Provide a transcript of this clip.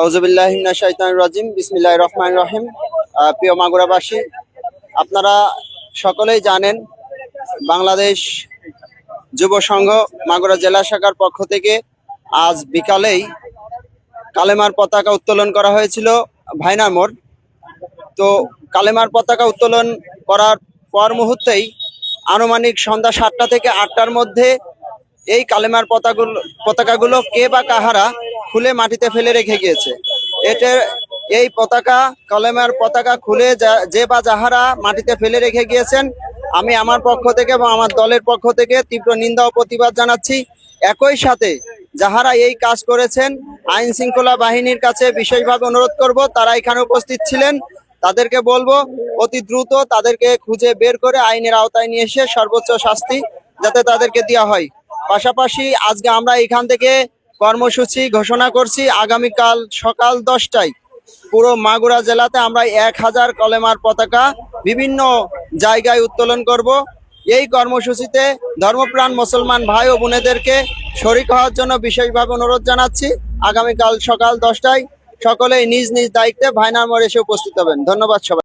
আউযুবিল্লাহি মিনাশ শাইতানির রাজিম বিসমিল্লাহির রহমানির রহিম। প্রিয় মাগুরাবাসী, আপনারা সকলেই জানেন বাংলাদেশ যুব সংঘ মাগুরা জেলা শাখার পক্ষ থেকে আজ বিকালেই কালেমার পতাকা উত্তোলন করা হয়েছিল ভাইনার মোড়। তো কালেমার পতাকা উত্তোলন করার পর মুহূর্তেই আনুমানিক সন্ধ্যা 7টা থেকে 8টার মধ্যে এই কালেমার পতাকাগুলো কে বা কাহারা খুলে মাটিতে ফেলে রেখে গিয়েছে। এই পতাকা কালেমার পতাকা খুলে যে বা যাহারা মাটিতে ফেলে রেখে গিয়েছেন, আমি আমার পক্ষ থেকে এবং আমার দলের পক্ষ থেকে তীব্র নিন্দা ও প্রতিবাদ জানাচ্ছি। একই সাথে যাহারা এই কাজ করেছেন, আইন শৃঙ্খলা বাহিনীর কাছে বিশেষভাবে অনুরোধ করব, তারা এখানে উপস্থিত ছিলেন, তাদেরকে বলবো অতি দ্রুত তাদেরকে খুঁজে বের করে আইনের আওতায় নিয়ে এসে সর্বোচ্চ শাস্তি যাতে তাদেরকে দেওয়া হয়। পাশাপাশি আজকে আমরা এখান থেকে কর্মসূচি ঘোষণা করছি, আগামীকাল সকাল 10টায় পুরো মাগুরা জেলাতে আমরা 1000 কলেমার পতাকা বিভিন্ন জায়গায় উত্তোলন করব। এই কর্মসূচিতে ধর্মপ্রাণ মুসলমান ভাই ও বোনেদেরকে শরীক হওয়ার জন্য বিশেষভাবে অনুরোধ জানাচ্ছি। আগামীকাল সকাল 10টায় সকলেই নিজ নিজ দায়িত্বে ভাইনার মোড়ে এসে উপস্থিত হবেন। ধন্যবাদ সবাই।